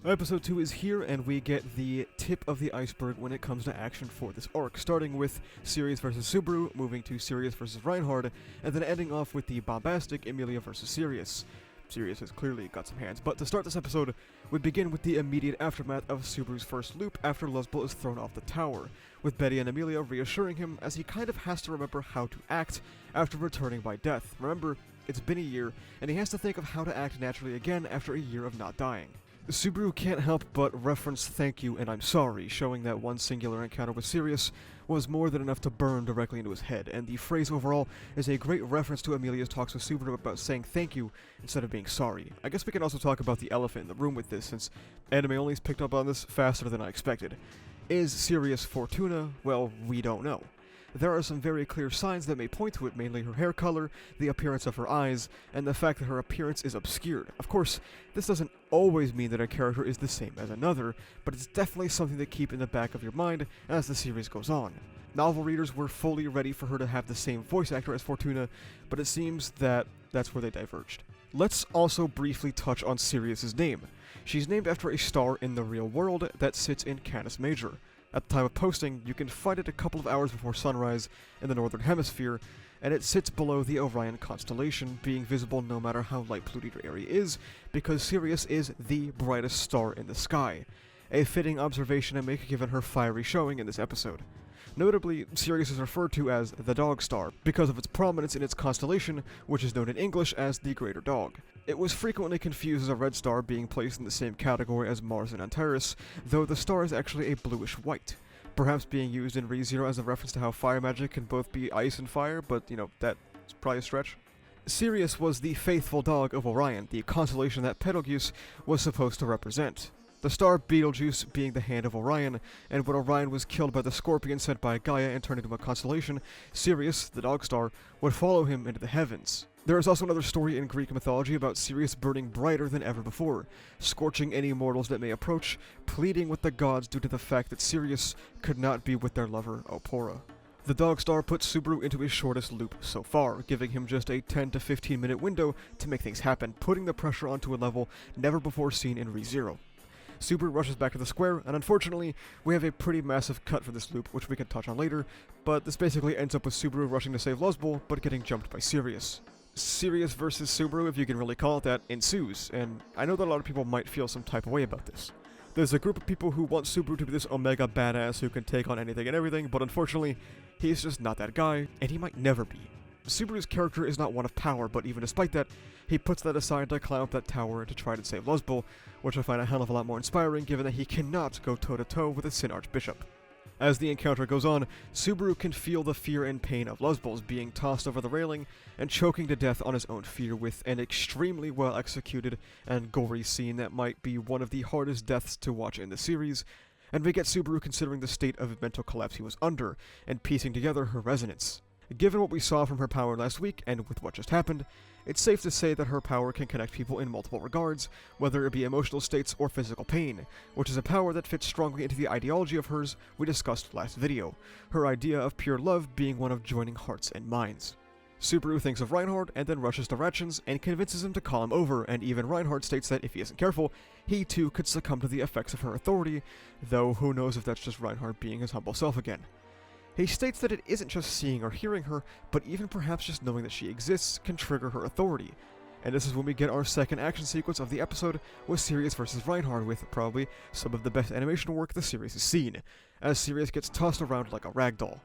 Episode 2 is here, and we get the tip of the iceberg when it comes to action for this arc, starting with Sirius vs. Subaru, moving to Sirius vs. Reinhard, and then ending off with the bombastic Emilia vs. Sirius. Sirius has clearly got some hands, but to start this episode, we begin with the immediate aftermath of Subaru's first loop after Luzbel is thrown off the tower, with Betty and Emilia reassuring him as he kind of has to remember how to act after returning by death. Remember, it's been a year, and he has to think of how to act naturally again after a year of not dying. Subaru can't help but reference "thank you" and "I'm sorry," showing that one singular encounter with Sirius was more than enough to burn directly into his head, and the phrase overall is a great reference to Emilia's talks with Subaru about saying thank you instead of being sorry. I guess we can also talk about the elephant in the room with this, since anime only's picked up on this faster than I expected. Is Sirius Fortuna? Well, we don't know. There are some very clear signs that may point to it, mainly her hair color, the appearance of her eyes, and the fact that her appearance is obscured. Of course, this doesn't always mean that a character is the same as another, but it's definitely something to keep in the back of your mind as the series goes on. Novel readers were fully ready for her to have the same voice actor as Fortuna, but it seems that that's where they diverged. Let's also briefly touch on Sirius's name. She's named after a star in the real world that sits in Canis Major. At the time of posting, you can find it a couple of hours before sunrise in the northern hemisphere, and it sits below the Orion constellation, being visible no matter how light polluted your area is, because Sirius is the brightest star in the sky. A fitting observation to make given her fiery showing in this episode. Notably, Sirius is referred to as the Dog Star because of its prominence in its constellation, which is known in English as the Greater Dog. It was frequently confused as a red star being placed in the same category as Mars and Antares, though the star is actually a bluish-white. Perhaps being used in ReZero as a reference to how fire magic can both be ice and fire, but, that's probably a stretch. Sirius was the faithful dog of Orion, the constellation that Betelgeuse was supposed to represent. The star Betelgeuse being the hand of Orion, and when Orion was killed by the scorpion sent by Gaia and turned into a constellation, Sirius, the dog star, would follow him into the heavens. There is also another story in Greek mythology about Sirius burning brighter than ever before, scorching any mortals that may approach, pleading with the gods due to the fact that Sirius could not be with their lover, Opora. The dog star puts Subaru into his shortest loop so far, giving him just a 10 to 15 minute window to make things happen, putting the pressure onto a level never before seen in ReZero. Subaru rushes back to the square, and unfortunately, we have a pretty massive cut for this loop, which we can touch on later, but this basically ends up with Subaru rushing to save Luzbel, but getting jumped by Sirius. Sirius versus Subaru, if you can really call it that, ensues, and I know that a lot of people might feel some type of way about this. There's a group of people who want Subaru to be this omega badass who can take on anything and everything, but unfortunately, he's just not that guy, and he might never be. Subaru's character is not one of power, but even despite that, he puts that aside to climb up that tower to try to save Luzbel, which I find a hell of a lot more inspiring given that he cannot go toe-to-toe with a Sin Archbishop. As the encounter goes on, Subaru can feel the fear and pain of Luzbel's being tossed over the railing and choking to death on his own fear with an extremely well executed and gory scene that might be one of the hardest deaths to watch in the series, and we get Subaru considering the state of mental collapse he was under and piecing together her resonance. Given what we saw from her power last week, and with what just happened, it's safe to say that her power can connect people in multiple regards, whether it be emotional states or physical pain, which is a power that fits strongly into the ideology of hers we discussed last video, her idea of pure love being one of joining hearts and minds. Subaru thinks of Reinhard and then rushes to Ratchins and convinces him to call him over, and even Reinhard states that if he isn't careful, he too could succumb to the effects of her authority, though who knows if that's just Reinhard being his humble self again. He states that it isn't just seeing or hearing her, but even perhaps just knowing that she exists can trigger her authority. And this is when we get our second action sequence of the episode with Sirius vs. Reinhard, with probably some of the best animation work the series has seen, as Sirius gets tossed around like a ragdoll.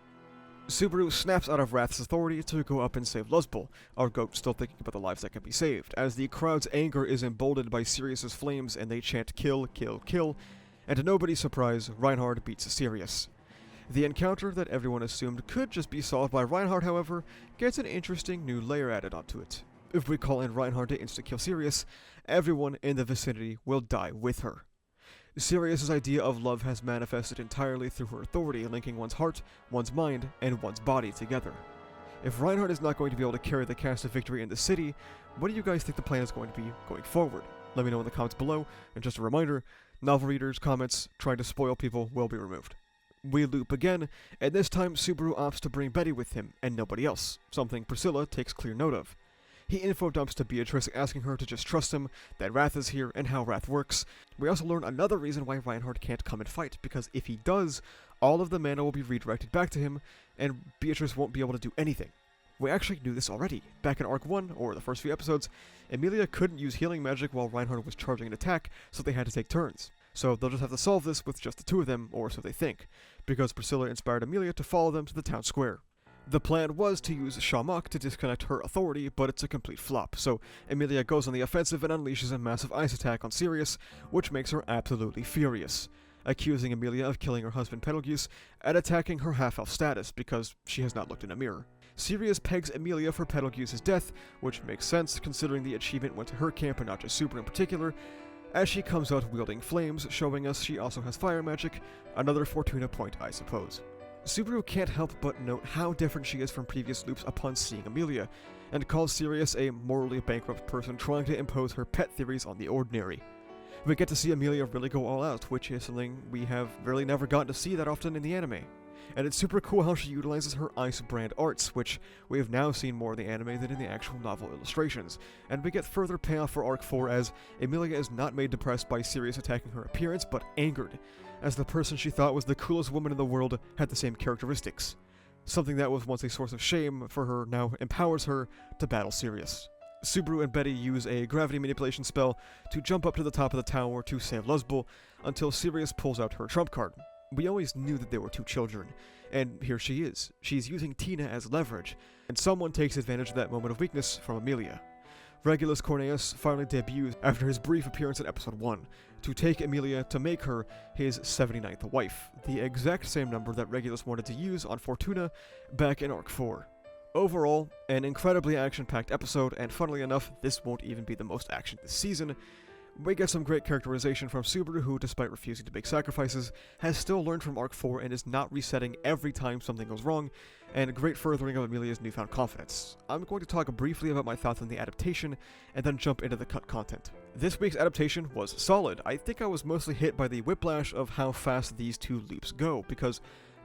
Subaru snaps out of Wrath's authority to go up and save Luzbel, our goat still thinking about the lives that can be saved, as the crowd's anger is emboldened by Sirius's flames and they chant "kill, kill, kill," and to nobody's surprise, Reinhard beats Sirius. The encounter that everyone assumed could just be solved by Reinhard, however, gets an interesting new layer added onto it. If we call in Reinhard to insta-kill Sirius, everyone in the vicinity will die with her. Sirius's idea of love has manifested entirely through her authority, linking one's heart, one's mind, and one's body together. If Reinhard is not going to be able to carry the cast of victory in the city, what do you guys think the plan is going to be going forward? Let me know in the comments below, and just a reminder, novel readers' comments trying to spoil people will be removed. We loop again, and this time Subaru opts to bring Betty with him, and nobody else, something Priscilla takes clear note of. He info dumps to Beatrice, asking her to just trust him, that Wrath is here, and how Wrath works. We also learn another reason why Reinhard can't come and fight, because if he does, all of the mana will be redirected back to him, and Beatrice won't be able to do anything. We actually knew this already. Back in Arc 1, or the first few episodes, Emilia couldn't use healing magic while Reinhard was charging an attack, so they had to take turns. So they'll just have to solve this with just the two of them, or so they think, because Priscilla inspired Emilia to follow them to the town square. The plan was to use Shamak to disconnect her authority, but it's a complete flop, so Emilia goes on the offensive and unleashes a massive ice attack on Sirius, which makes her absolutely furious, accusing Emilia of killing her husband Betelgeuse and attacking her half-elf status because she has not looked in a mirror. Sirius pegs Emilia for Betelgeuse's death, which makes sense considering the achievement went to her camp and not just Subaru in particular, as she comes out wielding flames, showing us she also has fire magic, another Fortuna point I suppose. Subaru can't help but note how different she is from previous loops upon seeing Emilia, and calls Sirius a morally bankrupt person trying to impose her pet theories on the ordinary. We get to see Emilia really go all out, which is something we have really never gotten to see that often in the anime. And it's super cool how she utilizes her ice brand arts, which we have now seen more in the anime than in the actual novel illustrations, and we get further payoff for Arc 4 as Emilia is not made depressed by Sirius attacking her appearance, but angered, as the person she thought was the coolest woman in the world had the same characteristics. Something that was once a source of shame for her now empowers her to battle Sirius. Subaru and Betty use a gravity manipulation spell to jump up to the top of the tower to save Luzbel, until Sirius pulls out her trump card. We always knew that there were two children, and here she is. She's using Tina as leverage, and someone takes advantage of that moment of weakness from Emilia. Regulus Corneus finally debuts after his brief appearance in Episode 1, to take Emilia to make her his 79th wife, the exact same number that Regulus wanted to use on Fortuna back in Arc 4. Overall, an incredibly action-packed episode, and funnily enough, this won't even be the most action this season. We get some great characterization from Subaru, who, despite refusing to make sacrifices, has still learned from Arc 4 and is not resetting every time something goes wrong, and a great furthering of Emilia's newfound confidence. I'm going to talk briefly about my thoughts on the adaptation, and then jump into the cut content. This week's adaptation was solid. I think I was mostly hit by the whiplash of how fast these two leaps go, because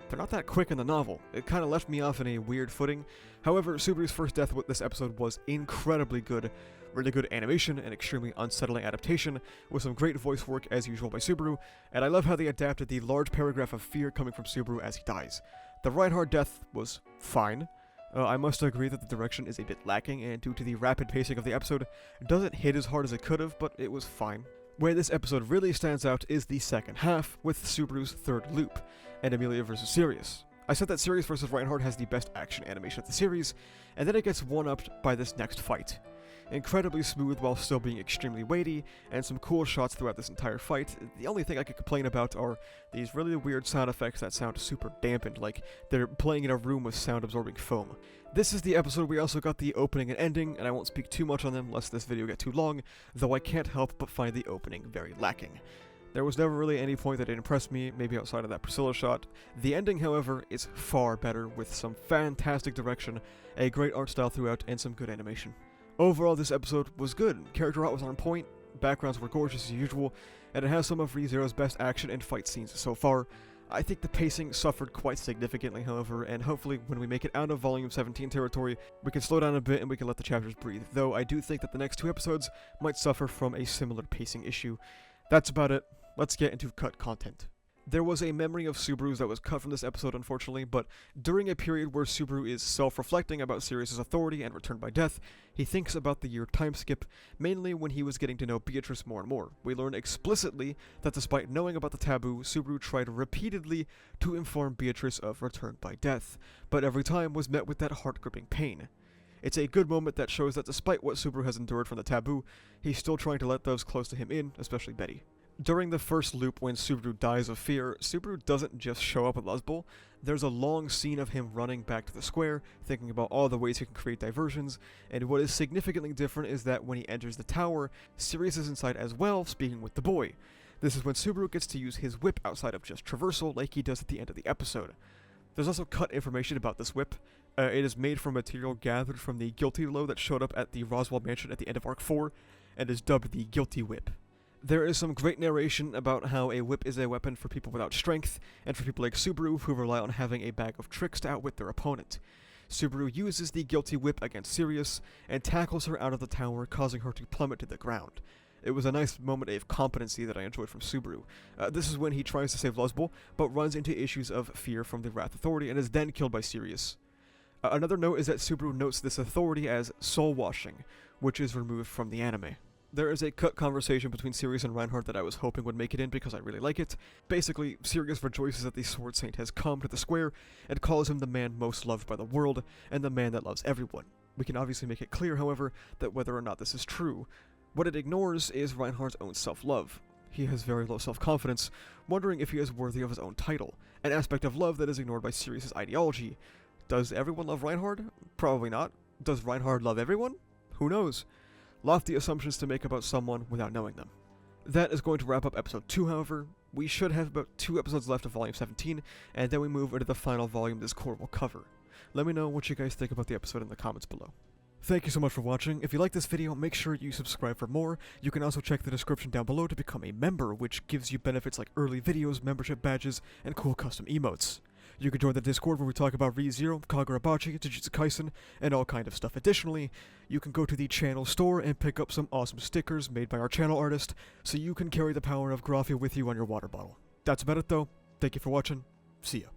they're not that quick in the novel. It kind of left me off in a weird footing. However, Subaru's first death with this episode was incredibly good. Really good animation and extremely unsettling adaptation, with some great voice work as usual by Subaru, and I love how they adapted the large paragraph of fear coming from Subaru as he dies. The Reinhard death was fine. I must agree that the direction is a bit lacking, and due to the rapid pacing of the episode, doesn't hit as hard as it could have, but it was fine. Where this episode really stands out is the second half, with Subaru's third loop, and Emilia vs. Sirius. I said that Sirius vs. Reinhard has the best action animation of the series, and then it gets one-upped by this next fight. Incredibly smooth while still being extremely weighty, and some cool shots throughout this entire fight. The only thing I could complain about are these really weird sound effects that sound super dampened, like they're playing in a room with sound-absorbing foam. This is the episode we also got the opening and ending, and I won't speak too much on them lest this video get too long, though I can't help but find the opening very lacking. There was never really any point that it impressed me, maybe outside of that Priscilla shot. The ending, however, is far better, with some fantastic direction, a great art style throughout, and some good animation. Overall, this episode was good. Character art was on point, backgrounds were gorgeous as usual, and it has some of ReZero's best action and fight scenes so far. I think the pacing suffered quite significantly, however, and hopefully when we make it out of Volume 17 territory, we can slow down a bit and we can let the chapters breathe, though I do think that the next two episodes might suffer from a similar pacing issue. That's about it. Let's get into cut content. There was a memory of Subaru's that was cut from this episode, unfortunately, but during a period where Subaru is self-reflecting about Sirius's authority and return by death, he thinks about the year time skip, mainly when he was getting to know Beatrice more and more. We learn explicitly that despite knowing about the taboo, Subaru tried repeatedly to inform Beatrice of return by death, but every time was met with that heart-gripping pain. It's a good moment that shows that despite what Subaru has endured from the taboo, he's still trying to let those close to him in, especially Betty. During the first loop when Subaru dies of fear, Subaru doesn't just show up at Luzbel. There's a long scene of him running back to the square, thinking about all the ways he can create diversions, and what is significantly different is that when he enters the tower, Sirius is inside as well, speaking with the boy. This is when Subaru gets to use his whip outside of just traversal, like he does at the end of the episode. There's also cut information about this whip. It is made from material gathered from the Guilty Low that showed up at the Roswell Mansion at the end of Arc 4, and is dubbed the Guilty Whip. There is some great narration about how a whip is a weapon for people without strength, and for people like Subaru who rely on having a bag of tricks to outwit their opponent. Subaru uses the guilty whip against Sirius and tackles her out of the tower, causing her to plummet to the ground. It was a nice moment of competency that I enjoyed from Subaru. This is when he tries to save Luzbel, but runs into issues of fear from the Wrath Authority and is then killed by Sirius. Another note is that Subaru notes this authority as soul washing, which is removed from the anime. There is a cut conversation between Sirius and Reinhard that I was hoping would make it in because I really like it. Basically, Sirius rejoices that the Sword Saint has come to the square and calls him the man most loved by the world and the man that loves everyone. We can obviously make it clear, however, that whether or not this is true, what it ignores is Reinhard's own self-love. He has very low self-confidence, wondering if he is worthy of his own title, an aspect of love that is ignored by Sirius's ideology. Does everyone love Reinhard? Probably not. Does Reinhard love everyone? Who knows? Lofty assumptions to make about someone without knowing them. That is going to wrap up episode 2, however. We should have about 2 episodes left of volume 17, and then we move into the final volume this core will cover. Let me know what you guys think about the episode in the comments below. Thank you so much for watching. If you like this video, make sure you subscribe for more. You can also check the description down below to become a member, which gives you benefits like early videos, membership badges, and cool custom emotes. You can join the Discord where we talk about ReZero, Kagurabachi, Jujutsu Kaisen, and all kind of stuff. Additionally, you can go to the channel store and pick up some awesome stickers made by our channel artist, so you can carry the power of Graphia with you on your water bottle. That's about it though. Thank you for watching. See ya.